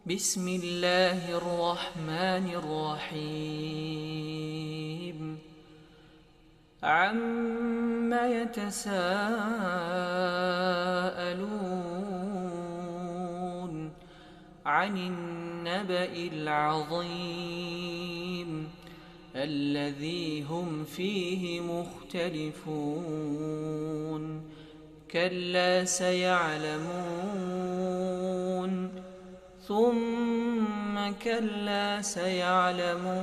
بسم الله الرحمن الرحيم عم يتساءلون عن النبأ العظيم الذي هم فيه مختلفون كلا سيعلمون ثم كلا سيعلمون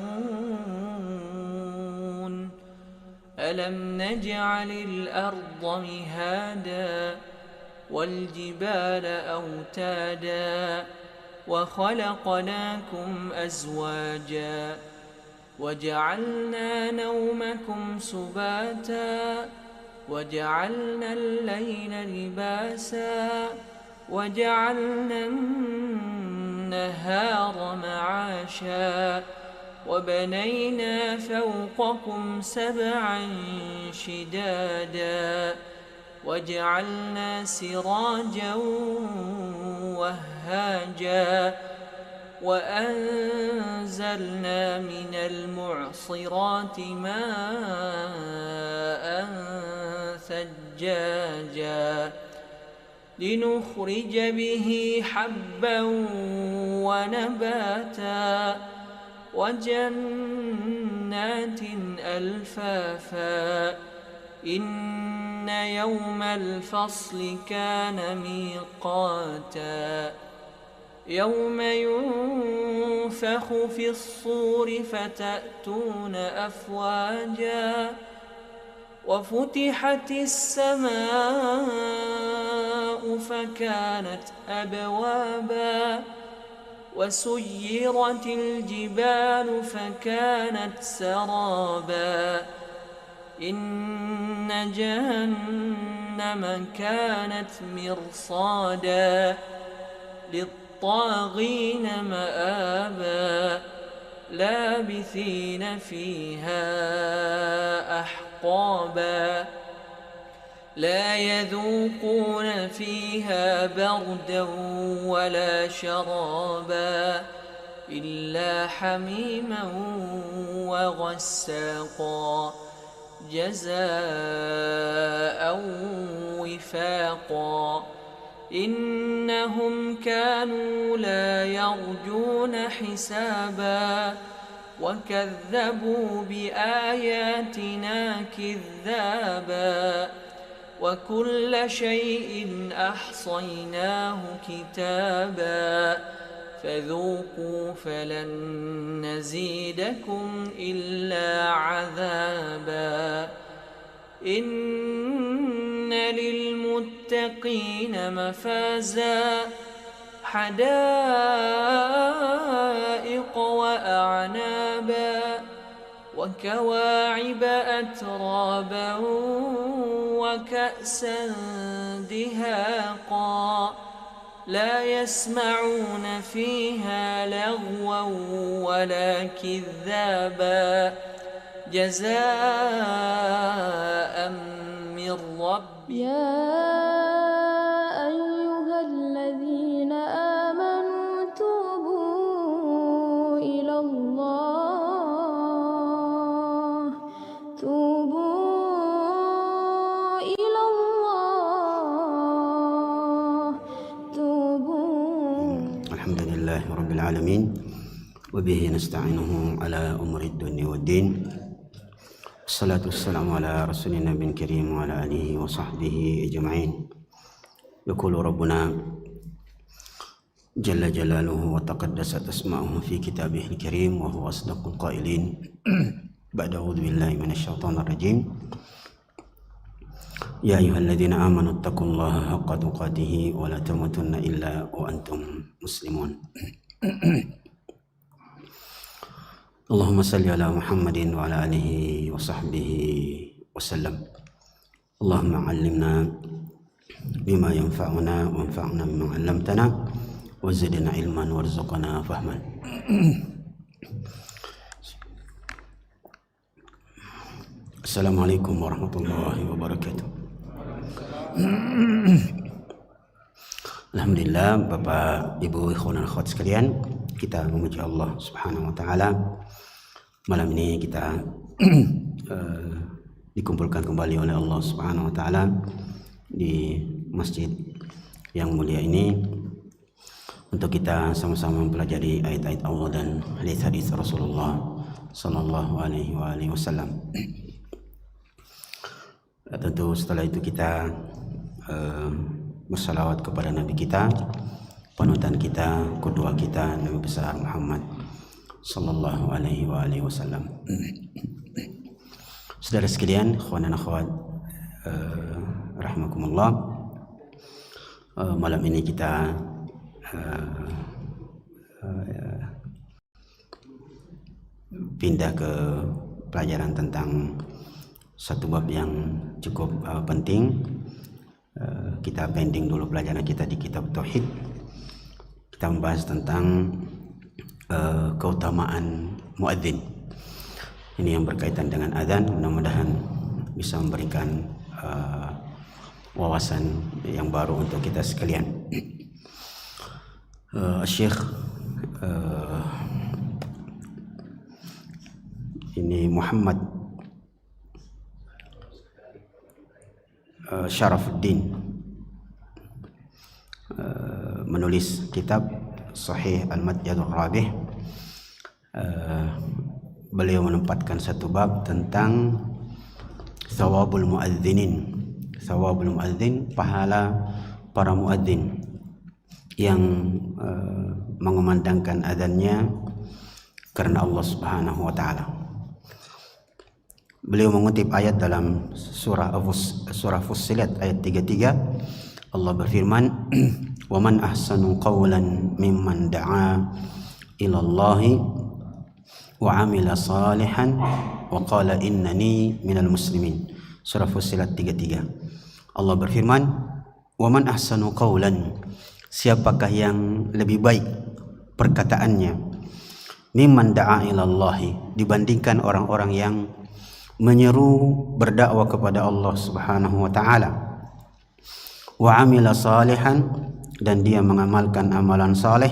ألم نجعل الأرض مهادا والجبال أوتادا وخلقناكم أزواجا وجعلنا نومكم سباتا وجعلنا الليل لباسا وجعلنا النهار معاشا وبنينا فوقكم سبعا شدادا وجعلنا سراجا وهاجا وأنزلنا من المعصرات ماء ثجاجا لنخرج به حبا ونباتا وجنات ألفافا إن يوم الفصل كان ميقاتا يوم ينفخ في الصور فتأتون أفواجا وفتحت السماء فكانت أبوابا وسيرت الجبال فكانت سرابا إن جهنم كانت مرصادا للطاغين مآبا لابثين فيها أحقابا لا يذوقون فيها بردا ولا شرابا إلا حميما وغساقا جزاء وفاقا إنهم كانوا لا يرجون حسابا وكذبوا بآياتنا كذابا وكل شيء أحصيناه كتابا فذوقوا فلن نزيدكم إلا عذابا إن للمتقين مفازا حدائق وأعنابا وكواعب أترابا وكأسا دهاقا لا يسمعون فيها لغوا ولا كذابا جزاء من ربك يا أيها الذين آمنوا توبوا إلى الله الحمد لله رب العالمين وبه نستعينه على أمور الدنيا والدين الصلاة والسلام على رسول النبي الكريم وعلى آله وصحبه أجمعين يقول ربنا جل جلاله وتقدست أسماؤه في كتابه الكريم وهو أصدق القائلين بعد أعوذ بالله من الشيطان الرجيم يا أيها الذين آمنوا اتقوا الله حق تقاته ولا تموتن إلا وأنتم مسلمون اللهم صل على محمد وعلى آله وصحبه وسلم اللهم علمنا بما ينفعنا وانفعنا بما علمتنا وزدنا علما وارزقنا فهما السلام عليكم ورحمة الله وبركاته. Alhamdulillah, Bapak, Ibu, ikhwan dan akhwat sekalian, kita memuji Allah Subhanahu wa taala. Malam ini kita dikumpulkan kembali oleh Allah Subhanahu wa taala di masjid yang mulia ini untuk kita sama-sama mempelajari ayat-ayat Allah dan hadis-hadis Rasulullah sallallahu alaihi wasallam. Tentu setelah itu kita bersalawat kepada Nabi kita, panutan kita, qudwah kita, Nabi besar Muhammad sallallahu alaihi wasallam. Saudara sekalian, ikhwan dan akhwat rahimakumullah, malam ini kita pindah ke pelajaran tentang satu bab yang cukup penting. Kita pending dulu pelajaran kita di kitab Tauhid. Kita membahas tentang keutamaan muadzin. Ini yang berkaitan dengan azan. Mudah-mudahan bisa memberikan wawasan yang baru untuk kita sekalian. Syekh ini Muhammad Syarafuddin menulis kitab Sahih Al-Madjadul Rabih. Beliau menempatkan satu bab tentang thawabul muadzinin. Thawabul muadzin, pahala para muadzin yang mengumandangkan azannya karena Allah Subhanahu wa taala. Beliau mengutip ayat dalam surah Fussilat ayat 33. Allah berfirman, "Wa man ahsanu qawlan mimman da'a ila Allahi wa 'amila salihan wa qala innani minal muslimin." Surah Fussilat 33. Allah berfirman, "Wa man ahsanu qawlan," siapakah yang lebih baik perkataannya, mimman da'a ila Allahi, dibandingkan orang-orang yang menyeru berdakwah kepada Allah Subhanahu wa taala, wa amila salihan, dan dia mengamalkan amalan saleh,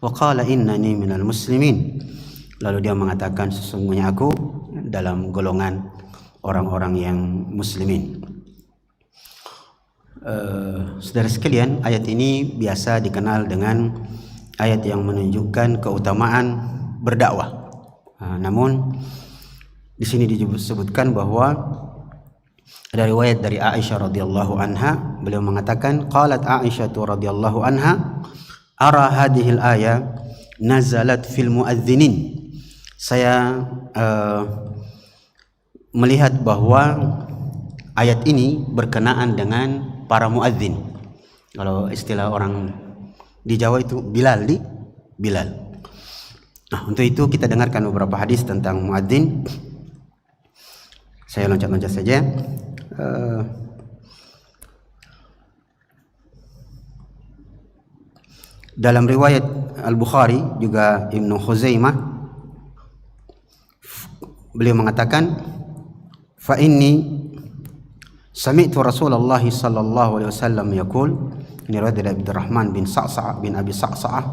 wa qala innani minal muslimin, lalu dia mengatakan sesungguhnya aku dalam golongan orang-orang yang muslimin. Saudara sekalian, ayat ini biasa dikenal dengan ayat yang menunjukkan keutamaan berdakwah. Namun di sini disebutkan bahwa ada riwayat dari Aisyah radhiyallahu anha, beliau mengatakan, qalat Aisyah radhiyallahu anha, ara hadhil ayah nazalat fil muadzinin. Saya melihat bahwa ayat ini berkenaan dengan para muadzin. Kalau istilah orang di Jawa itu Bilal. Nah, untuk itu kita dengarkan beberapa hadis tentang muadzin. Saya loncat-loncat saja. Dalam riwayat Al-Bukhari juga Ibnu Khuzaimah, beliau mengatakan, fa inni sami'tu Rasulullah sallallahu alaihi wasallam yaqul, ini riwayat dari Abdurrahman bin Sa'sa'ah bin Abi Sa'sa'ah,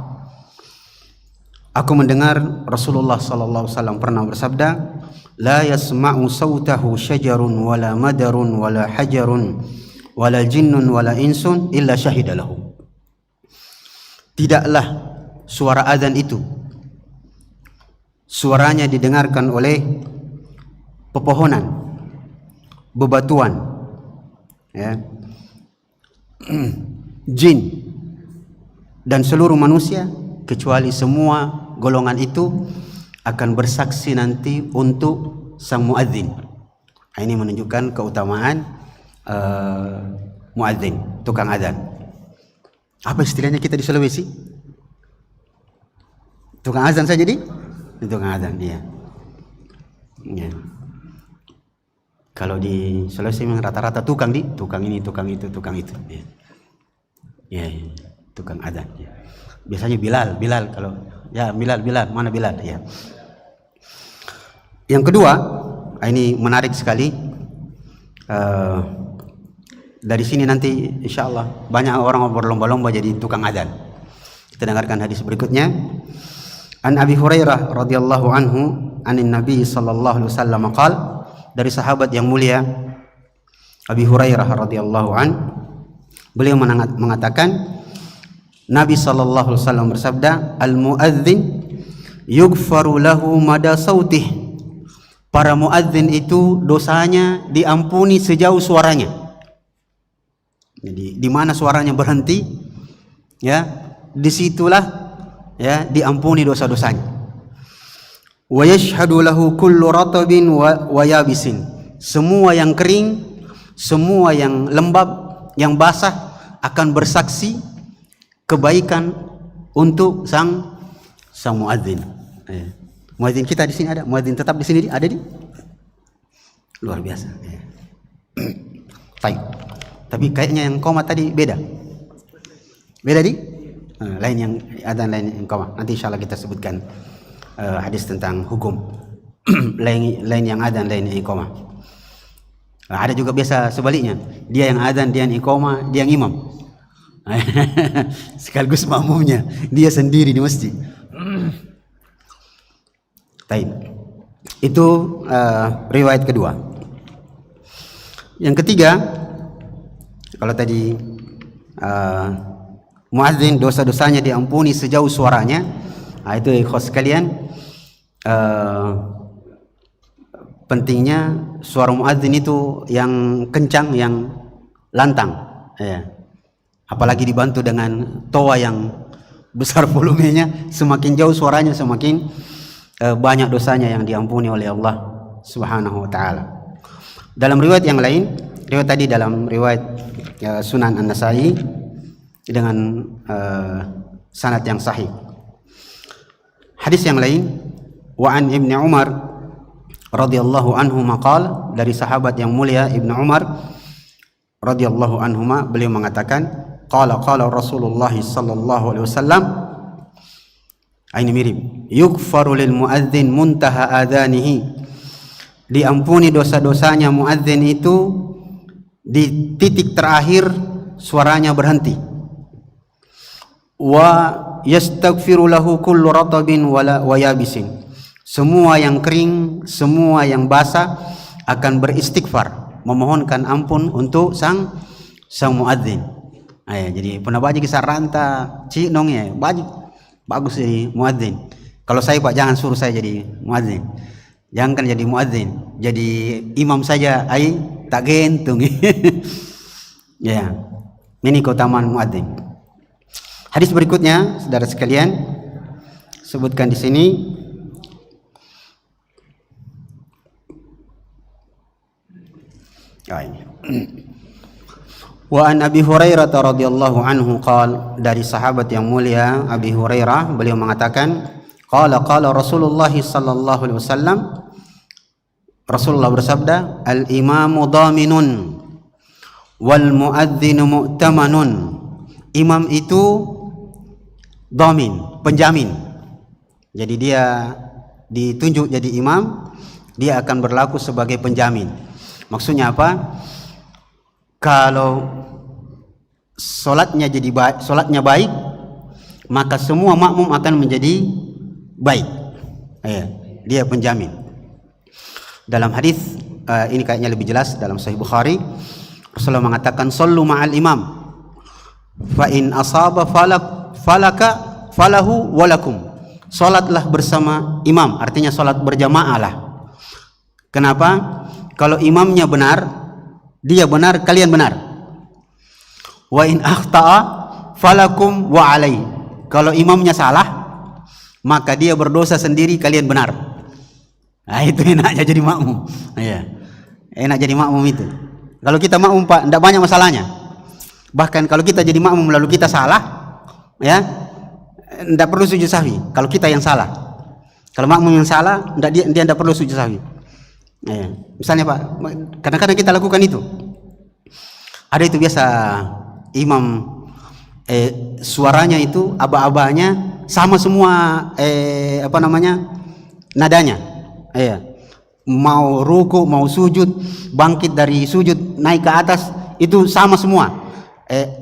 aku mendengar Rasulullah sallallahu alaihi wasallam pernah bersabda, la yasma'u sautahu syajarun wala madarun wala hajarun wala jinnun wala insun illa syahida lahu. Tidaklah suara azan itu suaranya didengarkan oleh pepohonan, bebatuan, ya, jin dan seluruh manusia, kecuali semua golongan itu akan bersaksi nanti untuk sang muadzin. Ini menunjukkan keutamaan muadzin, tukang azan. Apa istilahnya kita di Sulawesi? Tukang azan saja di tukang azan, iya. Ya. Kalau di Sulawesi memang rata-rata tukang ini, tukang itu, tukang itu. Ya, tukang azan. Ya. Biasanya Bilal kalau ya Bilal, mana Bilal ya. Yang kedua, ini menarik sekali. Dari sini nanti insya Allah banyak orang berlomba-lomba jadi tukang adzan. Kita dengarkan hadis berikutnya. An Abi Hurairah radhiyallahu anhu anin Nabi sallallahu alaihi wasallam qala, dari sahabat yang mulia Abi Hurairah radhiyallahu an, beliau mengatakan Nabi sallallahu alaihi wasallam bersabda, al muadzin yughfaru lahu mada sautih. Para muadzin itu dosanya diampuni sejauh suaranya. Jadi di mana suaranya berhenti, ya, disitulah ya diampuni dosa-dosanya. Wa yashhadu lahu kullu ratabin wa yabisin. Semua yang kering, semua yang lembab, yang basah akan bersaksi kebaikan untuk sang muadzin. Muadzin kita di sini ada, muadzin tetap di sini ada di luar biasa. Baik. Tapi kayaknya yang koma tadi beda di lain yang adzan, lain yang koma. Nanti insyaallah kita sebutkan hadis tentang hukum lain yang adzan, lain yang iqamah. Ada juga biasa sebaliknya, dia yang adzan, dia yang iqamah, dia yang imam. Sekaligus makmumnya, dia sendiri di masjid. Baik. Itu riwayat kedua. Yang ketiga, kalau tadi muadzin dosa-dosanya diampuni sejauh suaranya, itu ikhwas sekalian, pentingnya suara muadzin itu yang kencang, yang lantang, ya. Apalagi dibantu dengan toa yang besar volumenya, semakin jauh suaranya semakin banyak dosanya yang diampuni oleh Allah Subhanahu wa taala. Dalam riwayat yang lain, riwayat tadi dalam riwayat Sunan An-Nasai dengan sanad yang sahih. Hadis yang lain, wa an Ibnu Umar radhiyallahu anhu maqal, dari sahabat yang mulia Ibnu Umar radhiyallahu anhuma, beliau mengatakan qala Rasulullah sallallahu alaihi wasallam, ini mirip, yughfaru lil muadzin muntaha adanihi, diampuni dosa-dosanya muadzin itu di titik terakhir suaranya berhenti. Wa yastaghfiru lahu kullu ratabin wa yabisin, semua yang kering, semua yang basah akan beristighfar, memohonkan ampun untuk sang muadzin. Jadi pernah baca kisah ranta cinong ya, bagus jadi muadzin. Kalau saya Pak, jangan suruh saya jadi muadzin. Jangan jadi muadzin, jadi imam saja tak gentung. Ya, ini keutamaan muadzin. Hadis berikutnya, saudara sekalian, sebutkan di sini. Wa an Abi Hurairah radhiyallahu anhu qala, dari sahabat yang mulia Abi Hurairah, beliau mengatakan qala Rasulullah sallallahu alaihi wasallam, Rasulullah bersabda, al imamu dhaminun wal muadzinu mu'tamanun. Imam itu dhamin, penjamin. Jadi dia ditunjuk jadi imam, dia akan berlaku sebagai penjamin. Maksudnya apa? Kalau solatnya baik, maka semua makmum akan menjadi baik. Dia penjamin. Dalam hadis ini kayaknya lebih jelas dalam Sahih Bukhari, Rasulullah mengatakan sallu ma'al imam fa in asaba falaka falahu walakum. Salatlah bersama imam, artinya salat berjamaah lah. Kenapa? Kalau imamnya benar, dia benar, kalian benar. Wa in akhta'a falakum wa alai. Kalau imamnya salah, maka dia berdosa sendiri, kalian benar. Itu enaknya jadi makmum. Enak jadi makmum itu. Kalau kita makmum Pak, tidak banyak masalahnya. Bahkan kalau kita jadi makmum lalu kita salah, ya, tidak perlu sujud sahwi. Kalau kita yang salah, kalau makmum yang salah, dia tidak perlu sujud sahwi. Misalnya Pak, kadang-kadang kita lakukan itu. Ada itu biasa imam, suaranya itu aba-abanya sama semua, nadanya. Mau ruku, mau sujud, bangkit dari sujud naik ke atas, itu sama semua.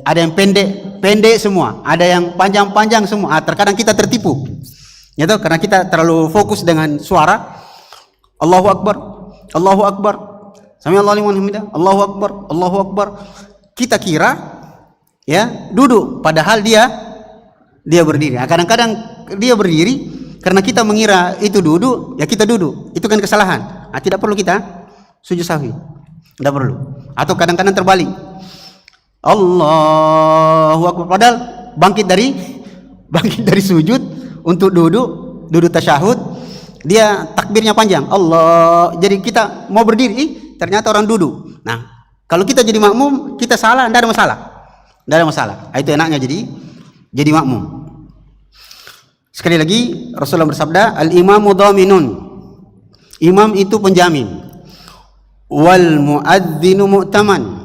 Ada yang pendek semua, ada yang panjang semua. Terkadang kita tertipu, gitu, karena kita terlalu fokus dengan suara. Allahu Akbar, Allahu Akbar, Sami'allahu liman hamidah, Allahu Akbar, Allahu Akbar. Kita kira ya duduk, padahal dia berdiri. Kadang-kadang dia berdiri karena kita mengira itu duduk, ya kita duduk. Itu kan kesalahan. Tidak perlu kita sujud sahwi, tidak perlu. Atau kadang-kadang terbalik, Allahu Akbar, padahal bangkit dari sujud untuk duduk tasyahud, dia takbirnya panjang, Allah. Jadi kita mau berdiri, ternyata orang duduk. Nah, kalau kita jadi makmum, kita salah, tidak ada masalah. Itu enaknya jadi makmum. Sekali lagi Rasulullah bersabda, al-imamu dhaminun, imam itu penjamin, wal muadzinu mu'taman.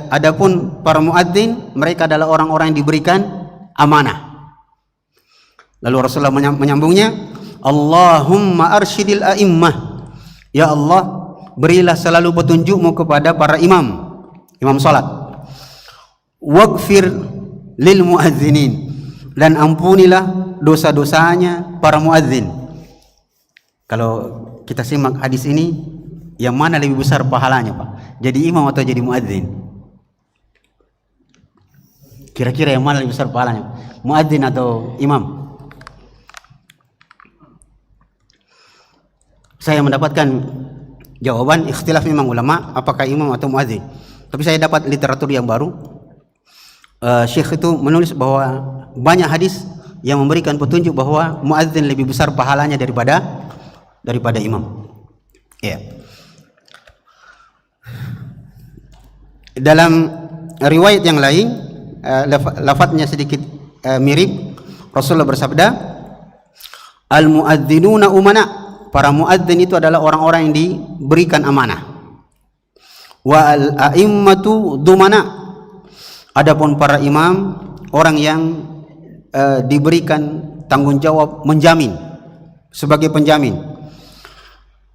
Adapun para muadzin, mereka adalah orang-orang yang diberikan amanah. Lalu Rasulullah menyambungnya, Allahumma arsyidil a'immah, ya Allah, berilah selalu petunjukmu kepada para imam salat. Waghfir lil muadzinin, dan ampunilah dosa-dosanya para muadzin. Kalau kita simak hadis ini, yang mana lebih besar pahalanya, Pak? Jadi imam atau jadi muadzin? Kira-kira yang mana lebih besar pahalanya? Muadzin atau imam? Saya mendapatkan jawaban ikhtilaf memang ulama apakah imam atau muadzin. Tapi saya dapat literatur yang baru. Syekh itu menulis bahwa banyak hadis yang memberikan petunjuk bahwa muadzin lebih besar pahalanya daripada imam. Ya. Dalam riwayat yang lain, lafadznya sedikit mirip. Rasulullah bersabda, al-muadzinuna umana, para muadzin itu adalah orang-orang yang diberikan amanah. Wa al-a'immatu dumana, adapun para imam orang yang diberikan tanggung jawab menjamin, sebagai penjamin.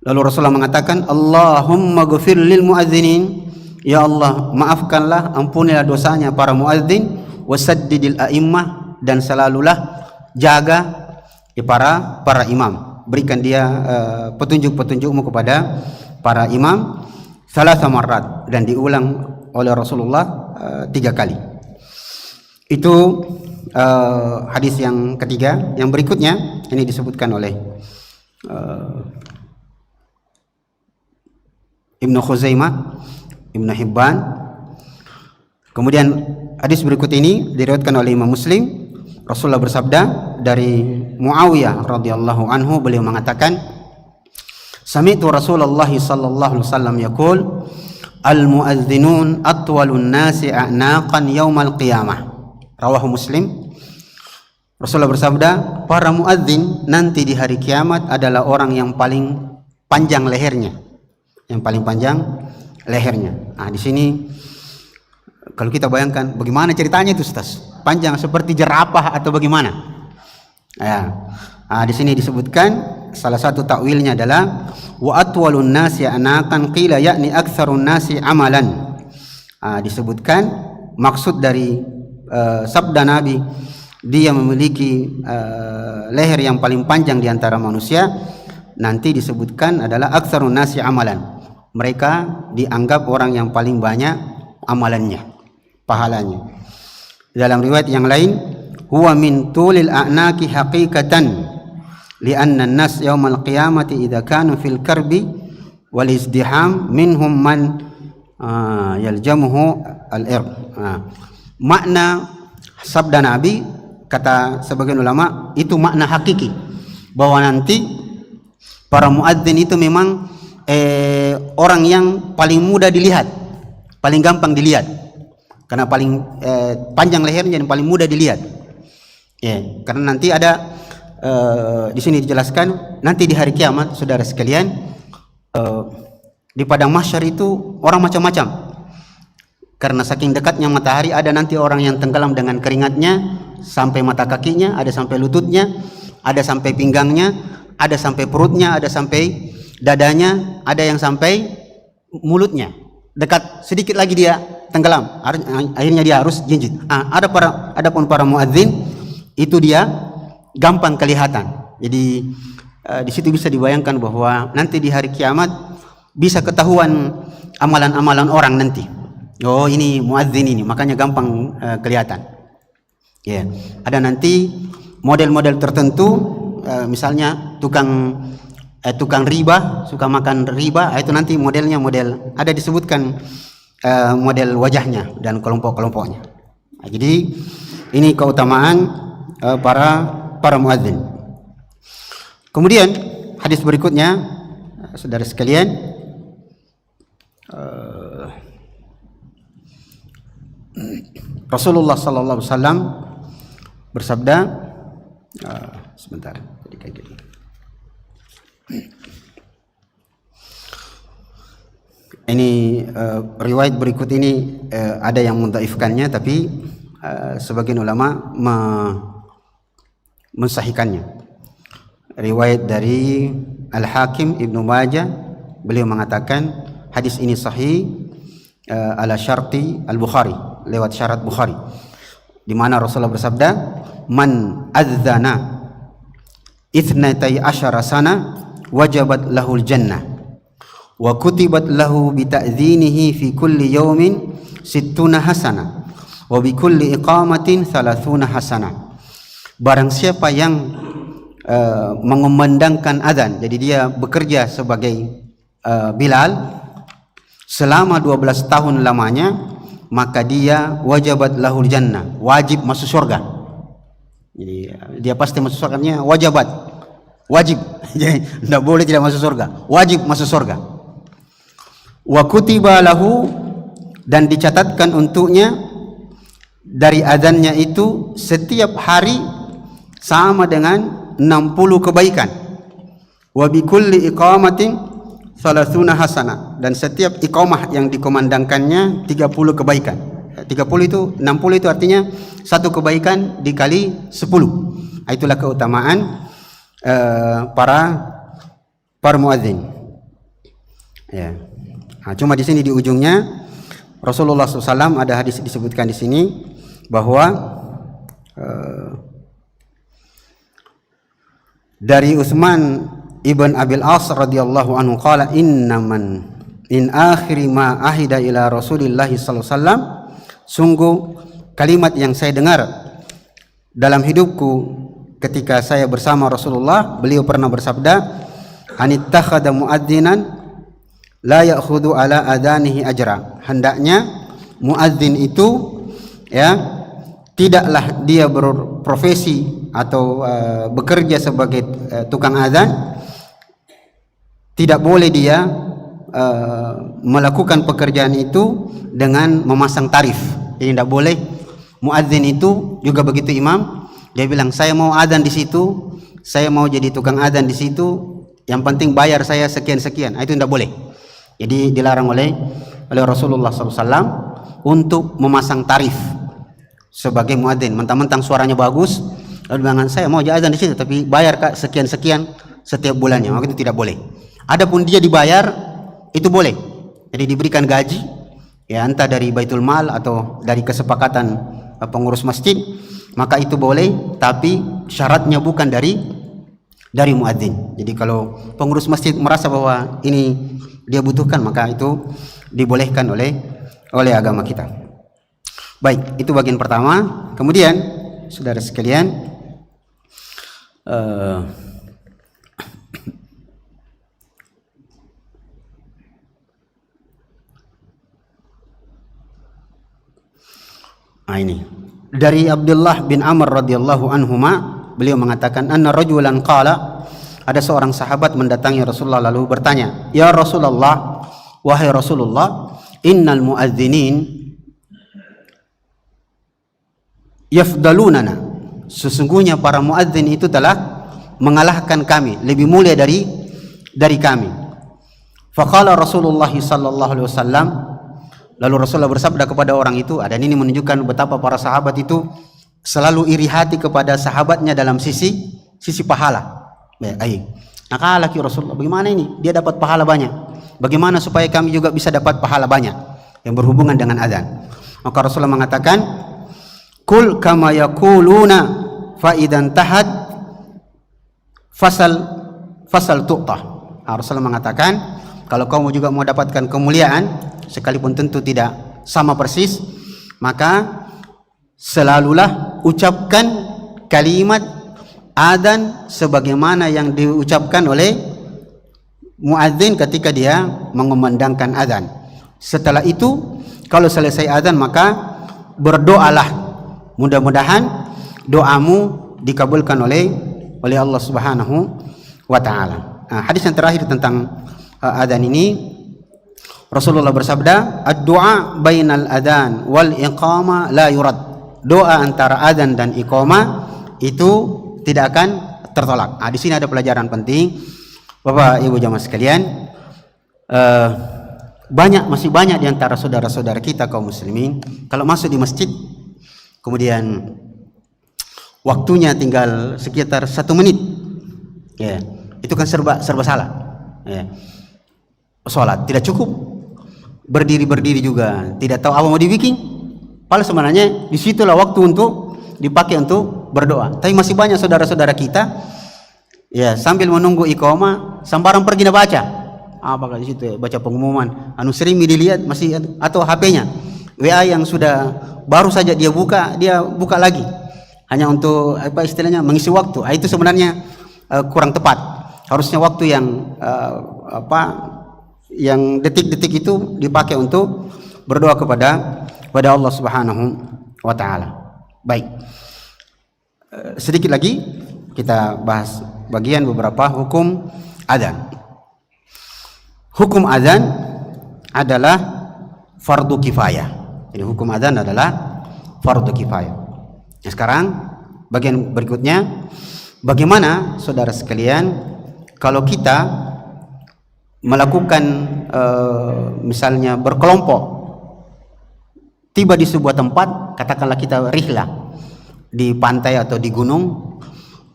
Lalu Rasulullah mengatakan, Allahumma ghfir lil muadzinin, ya Allah, maafkanlah, ampunilah dosanya para muadzin, wasaddidil a'immah, dan selalulah jaga para imam. Berikan dia petunjuk-petunjukmu kepada para imam, salasa marrat, dan diulang oleh Rasulullah 3 kali. Itu hadis yang ketiga. Yang berikutnya ini disebutkan oleh Ibnu Khuzaimah, Ibnu Hibban. Kemudian hadis berikut ini diriwayatkan oleh Imam Muslim. Rasulullah bersabda dari Muawiyah radhiyallahu anhu, beliau mengatakan, sami'tu Rasulullah sallallahu alaihi wasallam yaqul, al-muadzinun atwalun nasi a'naqan yaumal qiyamah. Rawahu Muslim. Rasulullah bersabda, para muadzin nanti di hari kiamat adalah orang yang paling panjang lehernya. Yang paling panjang lehernya. Nah, di sini kalau kita bayangkan bagaimana ceritanya itu, Ustaz? Panjang seperti jerapah atau bagaimana? Ya. Nah, di sini disebutkan salah satu takwilnya adalah wa atwalun nasi anakan qila, yakni aktsarun nasi amalan. Nah, disebutkan maksud dari sabda Nabi, dia memiliki leher yang paling panjang di antara manusia, nanti disebutkan adalah aktsarun nasi amalan. Mereka dianggap orang yang paling banyak amalannya, pahalanya. Dalam riwayat yang lain, huwa min tulil a'naqi haqiqatan, li'anna an-nas yaumal qiyamati idza kanu fil karbi wal izdiham minhum man yaljamuhu al-irq. Makna sabda Nabi, kata sebagian ulama, itu makna hakiki, bahwa nanti para muadzin itu memang orang yang paling mudah dilihat, paling gampang dilihat, karena paling panjang lehernya dan paling mudah dilihat. Ya, karena nanti ada di sini dijelaskan nanti di hari kiamat, saudara sekalian, di padang mahsyar itu orang macam-macam. Karena saking dekatnya matahari, ada nanti orang yang tenggelam dengan keringatnya sampai mata kakinya, ada sampai lututnya, ada sampai pinggangnya, ada sampai perutnya, ada sampai dadanya, ada yang sampai mulutnya. Dekat sedikit lagi dia tenggelam, akhirnya dia harus jinjit. Adapun para muadzin itu dia gampang kelihatan. Jadi di situ bisa dibayangkan bahwa nanti di hari kiamat bisa ketahuan amalan-amalan orang nanti. Oh, ini muadzin ini, makanya gampang kelihatan. Ya, ada nanti model-model tertentu, misalnya tukang riba, suka makan riba, itu nanti modelnya ada disebutkan model wajahnya dan kelompok-kelompoknya. Nah, jadi ini keutamaan para muadzin. Kemudian hadis berikutnya, saudara sekalian, Rasulullah sallallahu alaihi wasallam bersabda, sebentar, jadi kayak gini. Ini riwayat berikut ini ada yang mendhaifkannya, tapi sebagian ulama mensahihkannya. Riwayat dari Al-Hakim Ibnu Majah, beliau mengatakan hadis ini sahih ala syarti Al-Bukhari, lewat syarat Bukhari, di mana Rasulullah bersabda, man adzana itsnatai asyara sana wajabat lahul jannah wa kutibat lahu bi ta'dzinihi fi kulli yawmin 60 hasanah wa bi kulli iqamatin 30 hasanah. Barang siapa yang mengumandangkan adzan, jadi dia bekerja sebagai Bilal selama 12 tahun lamanya, maka dia wajabat lahul jannah, wajib masuk surga. Jadi dia pasti masuk surganya, wajib. Jadi tidak boleh tidak masuk surga, wajib masuk surga. Wa kutiba lahu, dan dicatatkan untuknya dari adzannya itu setiap hari sama dengan 60 kebaikan. Wa bi kulli iqamatin 30 hasanah, dan setiap iqamah yang dikomandangkannya 30 kebaikan. 30 itu 60 itu artinya satu kebaikan dikali 10. Itulah keutamaan para muadzin. Ya. Nah, cuma di sini di ujungnya Rasulullah SAW ada hadis disebutkan di sini bahwa dari Utsman Ibn Abil As radhiyallahu anhu qala innaman in akhiri ma ahida ila Rasulillah sallallahu alaihi wasallam, sungguh kalimat yang saya dengar dalam hidupku ketika saya bersama Rasulullah, beliau pernah bersabda, anittakhadha muadzinan la ya'khudhu ala adanihi ajra. Hendaknya muadzin itu tidaklah dia berprofesi atau bekerja sebagai tukang azan, tidak boleh dia melakukan pekerjaan itu dengan memasang tarif. Jadi tidak boleh muadzin itu juga begitu imam, dia bilang saya mau azan di situ, saya mau jadi tukang azan di situ, yang penting bayar saya sekian-sekian. Itu tidak boleh. Jadi dilarang oleh Rasulullah SAW untuk memasang tarif sebagai muadzin. Mentang-mentang suaranya bagus, lalu bilang saya mau azan di situ, tapi bayar Kak sekian-sekian setiap bulannya. Maka itu tidak boleh. Adapun dia dibayar, itu boleh. Jadi diberikan gaji, ya entah dari Baitul Mal atau dari kesepakatan pengurus masjid, maka itu boleh, tapi syaratnya bukan dari muadzin. Jadi kalau pengurus masjid merasa bahwa ini dia butuhkan, maka itu dibolehkan oleh agama kita. Baik, itu bagian pertama. Kemudian saudara sekalian, ini dari Abdullah bin Amr radhiyallahu anhuma, beliau mengatakan anna rajulan qala, ada seorang sahabat mendatangi Rasulullah lalu bertanya, ya Rasulullah, wahai Rasulullah, innal muadzinin yafdalunana, sesungguhnya para muadzin itu telah mengalahkan kami, lebih mulia dari kami. Faqala Rasulullah sallallahu alaihi wasallam, lalu Rasulullah bersabda kepada orang itu, dan ini menunjukkan betapa para sahabat itu selalu iri hati kepada sahabatnya dalam sisi pahala. Baik. Nah, laki Rasulullah, bagaimana ini? Dia dapat pahala banyak. Bagaimana supaya kami juga bisa dapat pahala banyak? yang berhubungan dengan azan. Maka Rasulullah mengatakan, "Kul kama yaquluna fa idan tahad fasal tu'tah." Rasulullah mengatakan, kalau kamu juga mau dapatkan kemuliaan, sekalipun tentu tidak sama persis, maka selalulah ucapkan kalimat adzan sebagaimana yang diucapkan oleh muadzin ketika dia mengumandangkan adzan. Setelah itu, kalau selesai adzan maka berdoalah, mudah-mudahan doamu dikabulkan oleh Allah Subhanahu wa taala. Hadis yang terakhir tentang adzan ini, Rasulullah bersabda, "Ad-du'a bainal adzan wal iqamah la yurad." Doa antara adzan dan iqamah itu tidak akan tertolak. Di sini ada pelajaran penting, Bapak Ibu jamaah sekalian. Masih banyak di antara saudara-saudara kita kaum muslimin, kalau masuk di masjid kemudian waktunya tinggal sekitar 1 menit, ya, itu kan serba salah, ya. Sholat tidak cukup, berdiri juga tidak tahu apa mau dibikin, padahal sebenarnya disitulah waktu untuk dipakai untuk berdoa. Tapi masih banyak saudara-saudara kita, ya, sambil menunggu iqamah sembarang pergi baca. Apakah di situ baca pengumuman, sering dilihat masih, atau HP-nya WA yang sudah baru saja dia buka lagi hanya untuk istilahnya mengisi waktu. Itu sebenarnya kurang tepat. Harusnya waktu yang detik-detik itu dipakai untuk berdoa kepada Allah Subhanahu wa taala. Baik. Sedikit lagi kita bahas bagian beberapa hukum adzan. Hukum adzan adalah fardu kifayah. Jadi hukum adzan adalah fardu kifayah. Nah, sekarang bagian berikutnya, bagaimana saudara sekalian kalau kita melakukan misalnya berkelompok, tiba di sebuah tempat, katakanlah kita rihlah di pantai atau di gunung,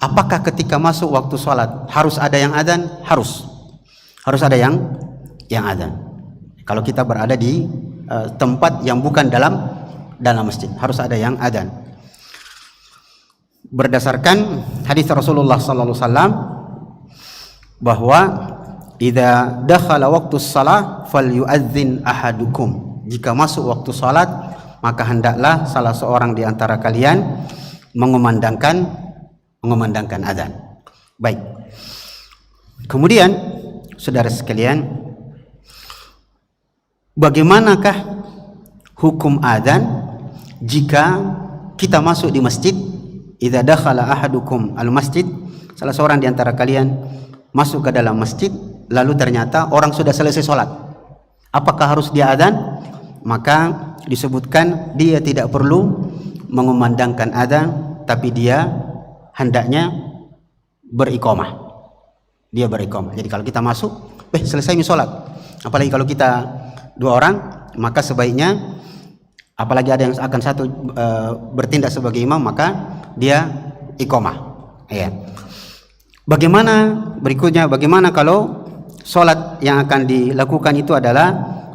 apakah ketika masuk waktu sholat harus ada yang adzan? Harus ada yang adzan. Kalau kita berada di tempat yang bukan dalam masjid, harus ada yang adzan. Berdasarkan hadis Rasulullah sallallahu alaihi wasallam bahwa idza dakhala waqtus shalah falyu'adzin ahadukum. Jika masuk waktu salat, maka hendaklah salah seorang di antara kalian mengumandangkan adzan. Baik. Kemudian saudara sekalian, bagaimanakah hukum adzan jika kita masuk di masjid? Idza dakhala ahadukum al-masjid, salah seorang di antara kalian masuk ke dalam masjid, lalu ternyata orang sudah selesai sholat. Apakah harus dia adzan? Maka disebutkan dia tidak perlu mengumandangkan adzan, tapi dia hendaknya beriqamah. Dia beriqamah. Jadi kalau kita masuk, selesai sholat. Apalagi kalau kita 2 orang, maka sebaiknya, apalagi ada yang akan satu bertindak sebagai imam, maka dia iqamah. Ya. Bagaimana kalau sholat yang akan dilakukan itu adalah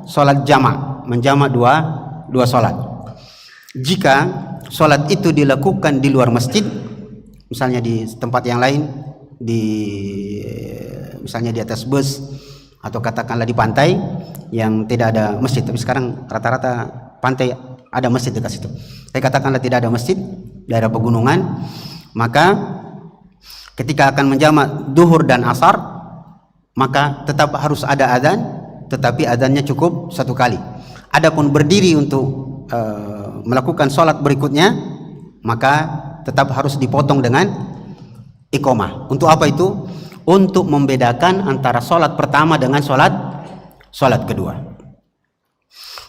sholat jamak, menjamak dua sholat? Jika sholat itu dilakukan di luar masjid, misalnya di tempat yang lain, misalnya di atas bus, atau katakanlah di pantai yang tidak ada masjid, tapi sekarang rata-rata pantai ada masjid dekat situ. Tapi katakanlah tidak ada masjid, daerah pegunungan, maka ketika akan menjamak duhur dan asar, maka tetap harus ada adzan, tetapi adzannya cukup 1 kali. Adapun berdiri untuk melakukan sholat berikutnya, maka tetap harus dipotong dengan iqamah. Untuk apa itu? Untuk membedakan antara sholat pertama dengan sholat kedua.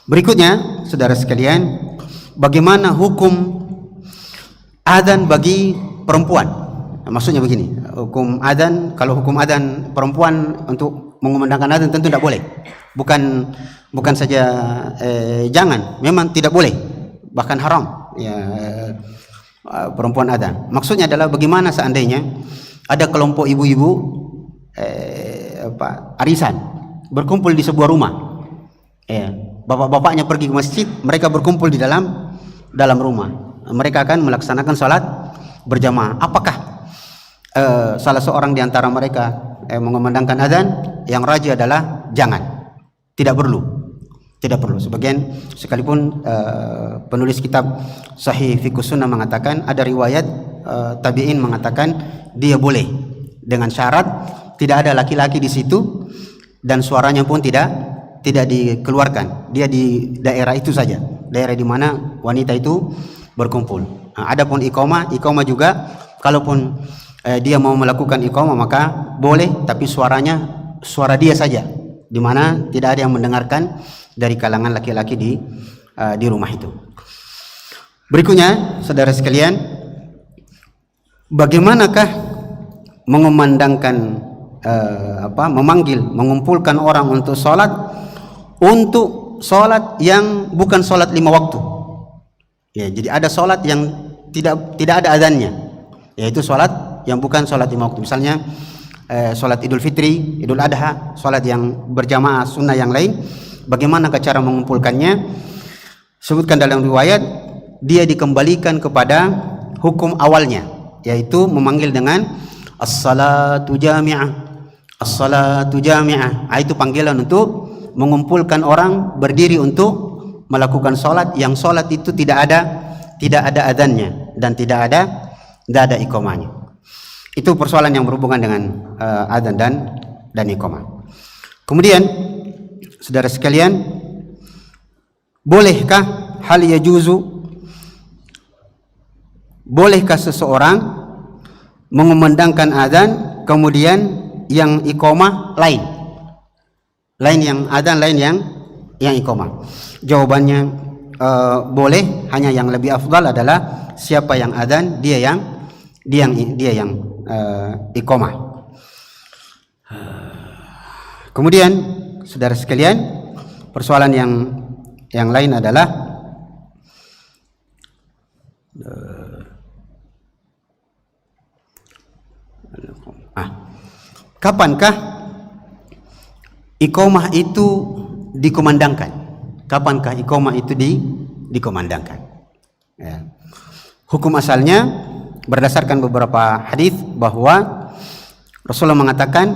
Berikutnya, saudara sekalian, bagaimana hukum adzan bagi perempuan? Maksudnya begini, kalau hukum adzan perempuan untuk mengumandangkan adzan tentu tidak boleh. Bukan saja jangan, memang tidak boleh, bahkan haram ya, perempuan adzan. Maksudnya adalah bagaimana seandainya ada kelompok ibu-ibu arisan berkumpul di sebuah rumah, bapak-bapaknya pergi ke masjid, mereka berkumpul di dalam rumah. Mereka akan melaksanakan salat berjamaah. Apakah salah seorang di antara mereka mengumandangkan azan? Yang rajih adalah jangan, tidak perlu. Sekalipun penulis kitab Sahih Fiqh Sunnah mengatakan, ada riwayat tabi'in mengatakan dia boleh dengan syarat tidak ada laki-laki di situ dan suaranya pun tidak dikeluarkan. Dia di daerah itu saja, daerah di mana wanita itu berkumpul. Nah, adapun iqamah juga, kalaupun dia mau melakukan iqamah maka boleh, tapi suara dia saja, di mana tidak ada yang mendengarkan dari kalangan laki-laki di rumah itu. Berikutnya, saudara sekalian, bagaimanakah mengumandangkan mengumpulkan orang untuk sholat yang bukan sholat 5 waktu. Ya, jadi ada sholat yang tidak ada azannya, yaitu sholat yang bukan sholat 5 waktu. Misalnya sholat Idul Fitri, Idul Adha, sholat yang berjamaah sunnah yang lain. Bagaimana cara mengumpulkannya? Sebutkan dalam riwayat, dia dikembalikan kepada hukum awalnya, yaitu memanggil dengan as-salatu jami'ah, as-salatu jami'ah. Itu panggilan untuk mengumpulkan orang berdiri untuk melakukan sholat, yang sholat itu tidak ada adzannya dan tidak ada iqamahnya. Itu persoalan yang berhubungan dengan adzan dan iqamah. Kemudian, saudara sekalian, bolehkah seseorang mengumandangkan adzan kemudian yang iqamah lain yang adzan, lain yang iqamah? Jawabannya boleh, hanya yang lebih afdal adalah siapa yang adzan dia yang iqamah. Kemudian, saudara sekalian, persoalan yang lain adalah kapankah iqamah itu dikumandangkan? Kapankah iqamah itu dikumandangkan? Ya. Hukum asalnya berdasarkan beberapa hadis bahwa Rasulullah mengatakan,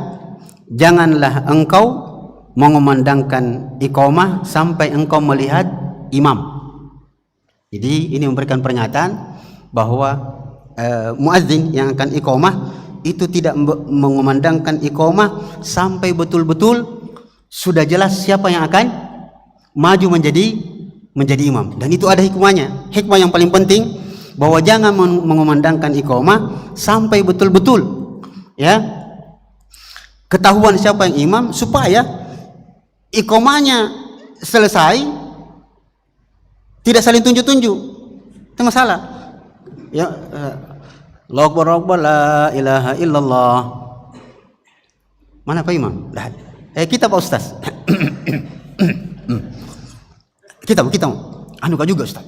janganlah engkau mengumandangkan iqamah sampai engkau melihat imam. Jadi ini memberikan pernyataan bahwa muadzin yang akan iqamah itu tidak mengumandangkan iqamah sampai betul-betul sudah jelas siapa yang akan maju menjadi imam. Dan itu ada hikmahnya. Hikmah yang paling penting bahwa jangan mengumandangkan iqamah sampai betul-betul ketahuan siapa yang imam, supaya iqamahnya selesai tidak saling tunjuk-tunjuk. Itu masalah. Ya, Allahu Akbar, Akbar, la ilaha illallah. Mana Pak Imam? Kita Pak Ustaz. kita kah juga Ustaz.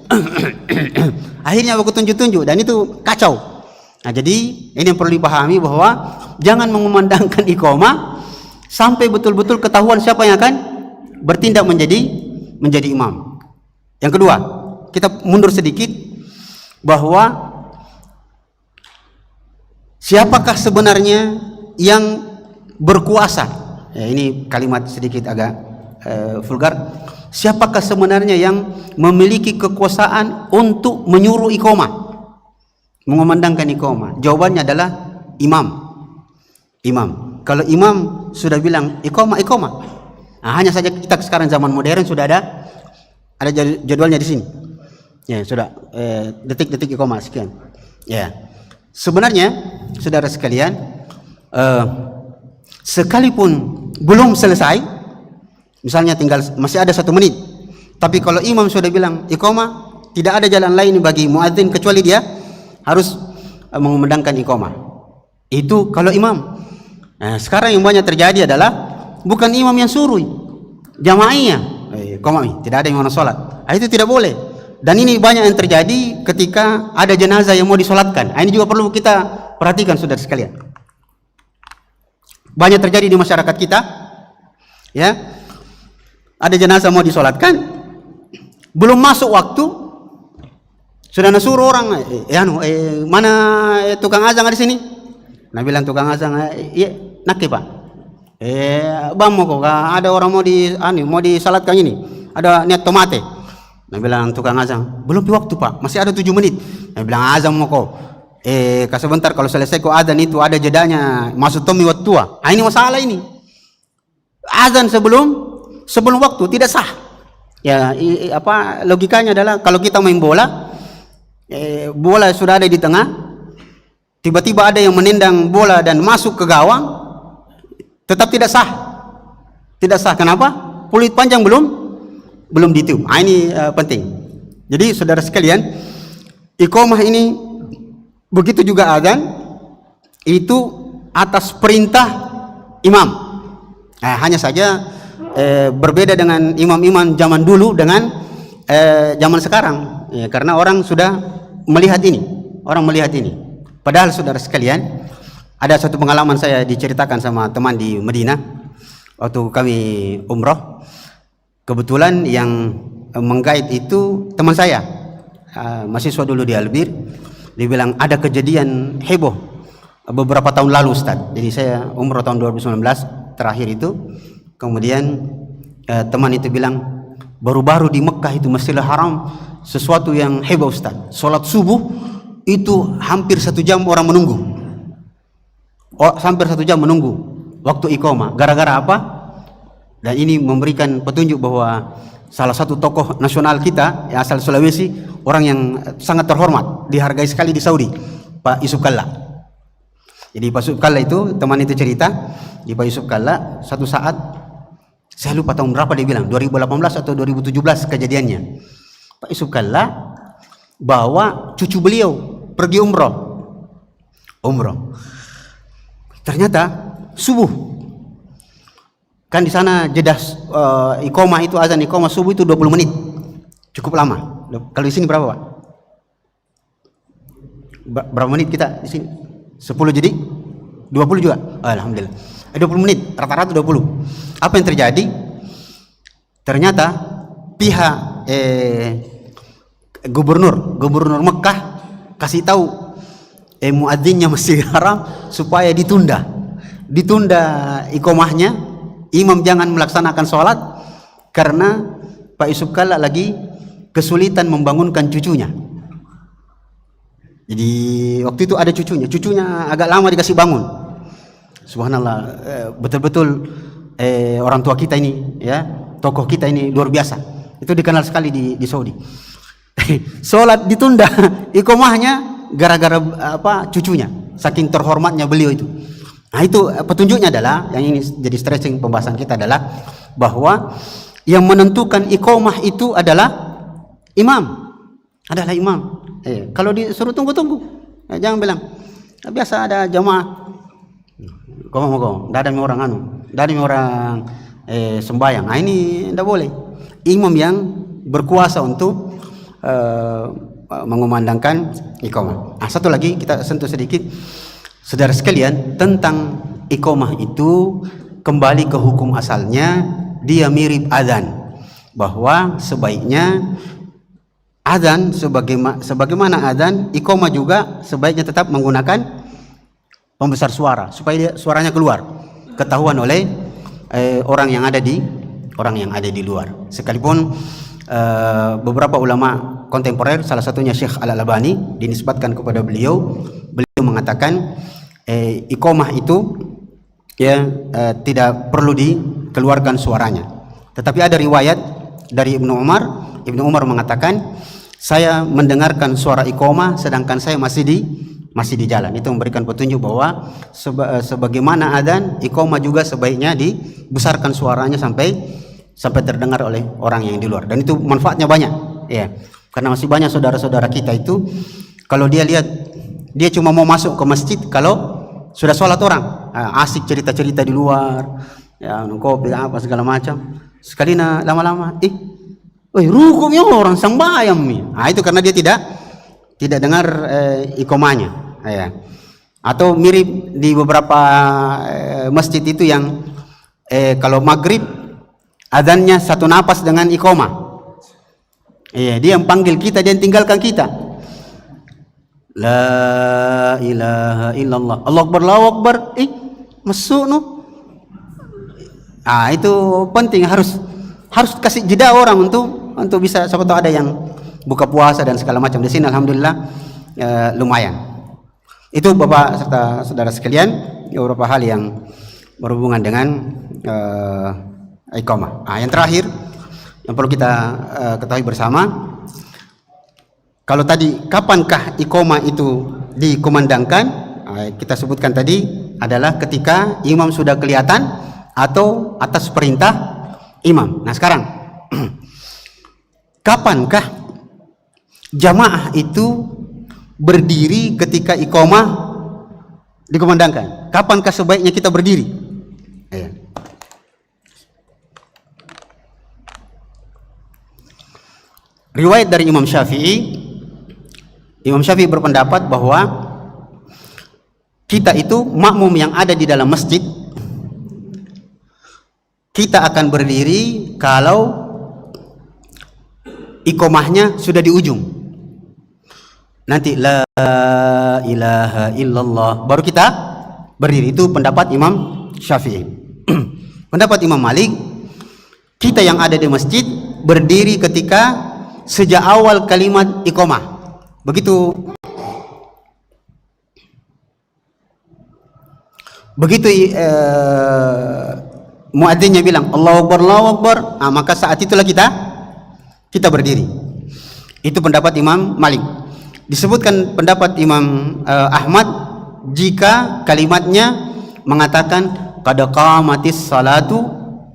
Akhirnya aku tunjuk-tunjuk dan itu kacau. Nah, jadi ini yang perlu dipahami, bahwa jangan mengumandangkan iqamah sampai betul-betul ketahuan siapa yang akan bertindak menjadi imam. Yang kedua, kita mundur sedikit, bahwa siapakah sebenarnya yang berkuasa? Ya, ini kalimat sedikit agak vulgar. Siapakah sebenarnya yang memiliki kekuasaan untuk menyuruh iqamah, mengumandangkan iqamah? Jawabannya adalah imam. Kalau imam sudah bilang iqamah, nah, hanya saja kita sekarang zaman modern sudah ada jadwalnya di sini. Ya, sudah detik-detik iqamah sekian. Ya. Sebenarnya saudara sekalian, sekalipun belum selesai, misalnya masih ada 1 menit, tapi kalau imam sudah bilang iqamah, tidak ada jalan lain bagi muadzin kecuali dia harus mengumandangkan iqamah. Itu kalau imam. Nah, sekarang yang banyak terjadi adalah bukan imam yang suruh, jamaahnya iqamah, tidak ada yang mau sholat. Itu tidak boleh. Dan ini banyak yang terjadi ketika ada jenazah yang mau disolatkan. Ini juga perlu kita perhatikan, saudara sekalian. Banyak terjadi di masyarakat kita, ya. Ada jenazah mau disolatkan, belum masuk waktu sudah nasuruh orang, mana tukang azan di sini? Nah bilang tukang azan, iya nakki pak. Bang mau kok ada orang mau disalatkan ini, ada niat tomate. Nah bilang tukang azan, belum waktu pak, masih ada 7 menit. Nah bilang azan mau kok. Sebentar kalau selesai kok azan itu ada jedanya, masuk tomi waktu tua. Ini masalah ini. Azan sebelum waktu tidak sah. Ya logikanya adalah kalau kita main bola, bola sudah ada di tengah, tiba-tiba ada yang menendang bola dan masuk ke gawang, tetap tidak sah. Tidak sah. Kenapa? Peluit panjang belum ditiup. Ini penting. Jadi saudara sekalian, iqamah ini begitu juga azan itu atas perintah imam. Hanya saja berbeda dengan imam-imam zaman dulu dengan zaman sekarang. Karena orang sudah melihat ini. Padahal saudara sekalian, ada satu pengalaman saya diceritakan sama teman di Madinah waktu kami umroh. Kebetulan yang menggait itu teman saya, mahasiswa dulu di Albir. Dia bilang ada kejadian heboh beberapa tahun lalu Ustaz. Jadi saya umroh tahun 2019 terakhir itu. Kemudian teman itu bilang baru-baru di Mekah itu Masjidil Haram sesuatu yang heboh Ustaz. Sholat subuh itu hampir 1 jam orang menunggu. Hampir 1 jam menunggu waktu iqamah. Gara-gara apa? Dan ini memberikan petunjuk bahwa salah satu tokoh nasional kita asal Sulawesi, orang yang sangat terhormat, dihargai sekali di Saudi, Pak Yusuf Kalla. Jadi Pak Yusuf Kalla itu, teman itu cerita, di Pak Yusuf Kalla satu saat, saya lupa tahun berapa dia bilang, 2018 atau 2017 kejadiannya. Pak Yusuf Kalla bawa cucu beliau pergi umroh. Ternyata subuh. Kan di sana jeda iqamah itu, azan iqamah subuh itu 20 menit. Cukup lama. Kalau di sini berapa, Pak? Berapa menit kita di sini? 10 jadi 20 juga. Alhamdulillah. 20 menit, rata-rata 20. Apa yang terjadi? Ternyata pihak gubernur Mekah kasih tahu muadzinnya Masjidil Haram supaya ditunda iqamahnya. Imam jangan melaksanakan sholat karena Pak Yusuf Kalla lagi kesulitan membangunkan cucunya. Jadi waktu itu ada cucunya agak lama dikasih bangun. Subhanallah, betul-betul orang tua kita ini, ya, tokoh kita ini luar biasa. Itu dikenal sekali di Saudi. Sholat ditunda iqamahnya gara-gara cucunya, saking terhormatnya beliau itu. Nah itu petunjuknya adalah, yang ini jadi stressing pembahasan kita adalah bahwa yang menentukan iqamah itu adalah imam. Kalau disuruh tunggu, jangan bilang biasa ada jamaah, tidak ada orang sembahyang. Nah ini tidak boleh. Imam yang berkuasa untuk mengumandangkan iqamah. Nah satu lagi kita sentuh sedikit. Saudara sekalian, tentang iqamah itu kembali ke hukum asalnya, dia mirip azan, bahwa sebaiknya azan sebagaimana azan, iqamah juga sebaiknya tetap menggunakan pembesar suara supaya dia suaranya keluar, ketahuan oleh orang yang ada di luar. Sekalipun beberapa ulama kontemporer, salah satunya Syekh Al-Albani, dinisbatkan kepada beliau mengatakan iqamah itu tidak perlu dikeluarkan suaranya. Tetapi ada riwayat dari Ibnu Umar mengatakan, saya mendengarkan suara iqamah sedangkan saya masih di jalan. Itu memberikan petunjuk bahwa sebagaimana adzan, iqamah juga sebaiknya dibesarkan suaranya sampai terdengar oleh orang yang di luar. Dan itu manfaatnya banyak, ya. Karena masih banyak saudara-saudara kita itu kalau dia lihat, dia cuma mau masuk ke masjid kalau sudah sholat orang, asik cerita-cerita di luar, ya, kopi apa segala macam. Sekali lama-lama, rukuknya orang sembahyang nih. Nah, itu karena dia tidak dengar iqamahnya, ya. Atau mirip di beberapa masjid itu yang kalau maghrib adzannya satu napas dengan iqamah. Iya, dia yang panggil kita, dia yang tinggalkan kita. La ilaha illallah. Allahu Akbar, Allahu Akbar. Masuk no. Itu penting, harus kasih jeda orang untuk bisa, siapa tahu ada yang buka puasa dan segala macam. Di sini alhamdulillah lumayan. Itu Bapak serta saudara sekalian, beberapa hal yang berhubungan dengan iqamah. Yang terakhir yang perlu kita ketahui bersama, kalau tadi kapankah iqamah itu dikumandangkan, kita sebutkan tadi adalah ketika imam sudah kelihatan atau atas perintah imam. Nah sekarang kapankah jamaah itu berdiri ketika iqamah dikumandangkan? Kapankah sebaiknya kita berdiri? Riwayat dari Imam Syafi'i berpendapat bahwa kita itu makmum yang ada di dalam masjid, kita akan berdiri kalau iqamahnya sudah di ujung. Nanti la ilaha illallah baru kita berdiri. Itu pendapat Imam Syafi'i. Pendapat Imam Malik, kita yang ada di masjid berdiri ketika sejak awal kalimat iqamah. Begitu muadzinnya bilang Allahu Akbar, Allahu Akbar, maka saat itulah kita berdiri. Itu pendapat Imam Malik. Disebutkan pendapat Imam Ahmad jika kalimatnya mengatakan qad qamatis salatu,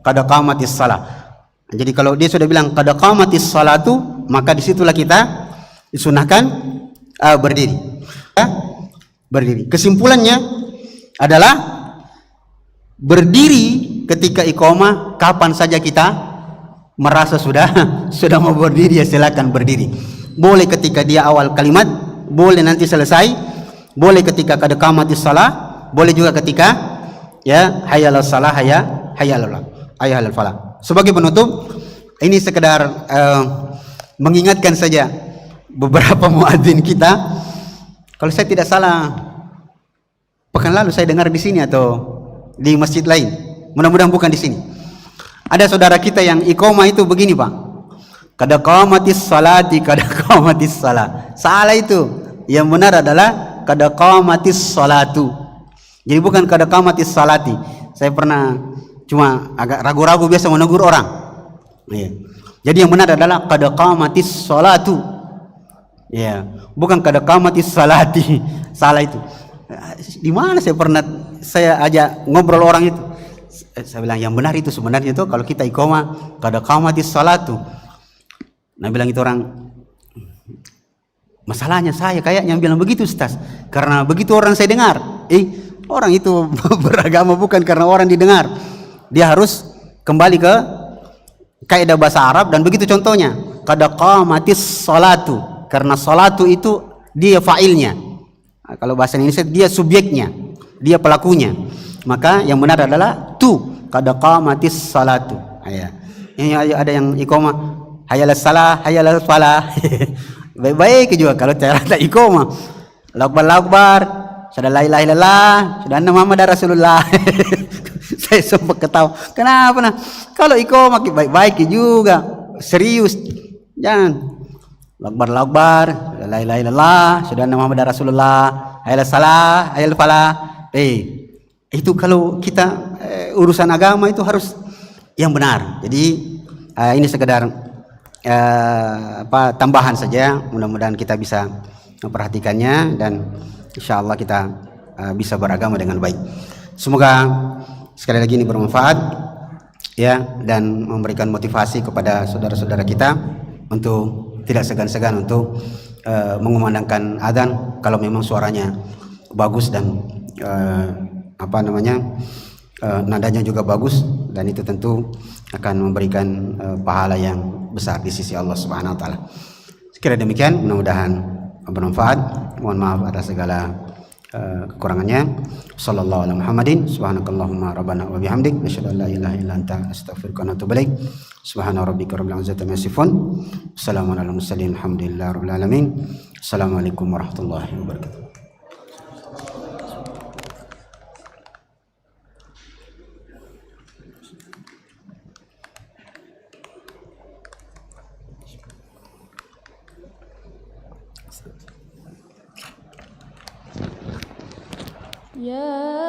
qad qamatis salah. Jadi kalau dia sudah bilang qad qamatis salatu, maka disitulah kita disunahkan berdiri. Kesimpulannya adalah berdiri ketika iqamah kapan saja kita merasa sudah mau berdiri, ya silakan berdiri. Boleh ketika dia awal kalimat, boleh nanti selesai, boleh ketika qad qamatis salah, boleh juga ketika ya hayyalal salah, hayyalal falah. Sebagai penutup, ini sekedar mengingatkan saja beberapa muadzin kita. Kalau saya tidak salah, pekan lalu saya dengar di sini atau di masjid lain, mudah-mudahan bukan di sini. Ada saudara kita yang iqamah itu begini Pak, qad qamatis salati, qad qamatis salah. Salah itu, yang benar adalah qad qamatis salatu. Jadi bukan qad qamatis salati. Saya pernah cuma agak ragu-ragu biasa menegur orang. Jadi yang benar adalah qad qamatis salatu. Bukan qad qamatis salati. Salah itu. Di mana saya ajak ngobrol orang itu. Saya bilang yang benar itu sebenarnya itu kalau kita iqamah qad qamatis salatu. Nah bilang itu orang, masalahnya saya kayaknya bilang begitu Ustaz, karena begitu orang saya dengar. Orang itu beragama bukan karena orang didengar. Dia harus kembali ke kaidah bahasa Arab, dan begitu contohnya qad qamatis salatu, karena salatu itu dia fa'ilnya. Kalau bahasa Indonesia dia subjeknya, dia pelakunya. Maka yang benar adalah qad qamatis salatu. Ini ada yang iqamah hayyalas salah, hayyalal falah. Baik-baik juga kalau cara iqamah. Allahu Akbar, Allahu Akbar, sudah la ilaha illallah, sudah anna Muhammadar Rasulullah. Saya sempat ketawa. Kenapa nah? Kalau iqamah baik-baik juga, serius. Jangan Allahu Akbar, Allahu Akbar, la ilaha illallah, sudah anna Muhammadar Rasulullah, hayyalal salah, hayyal falah. Itu kalau kita urusan agama itu harus yang benar. Jadi ini sekedar tambahan saja. Mudah-mudahan kita bisa memperhatikannya dan insyaallah kita bisa beragama dengan baik. Semoga sekali lagi ini bermanfaat ya, dan memberikan motivasi kepada saudara-saudara kita untuk tidak segan-segan untuk mengumandangkan adzan kalau memang suaranya bagus dan nadanya juga bagus, dan itu tentu akan memberikan pahala yang besar di sisi Allah Subhanahu wa taala. Sekira demikian, mudah-mudahan bermanfaat. Mohon maaf atas segala kekurangannya. Sallallahu alaihi Muhammadin subhanakallahumma rabbana wa bihamdik, asyhadu an la ilaha illa anta, astaghfiruka wa atubu ilaik. Subhana rabbika rabbil izzati amma yasifun. Wassalamun ala mursalin. Alhamdulillahi rabbil alamin. Assalamualaikum warahmatullahi wabarakatuh. Ya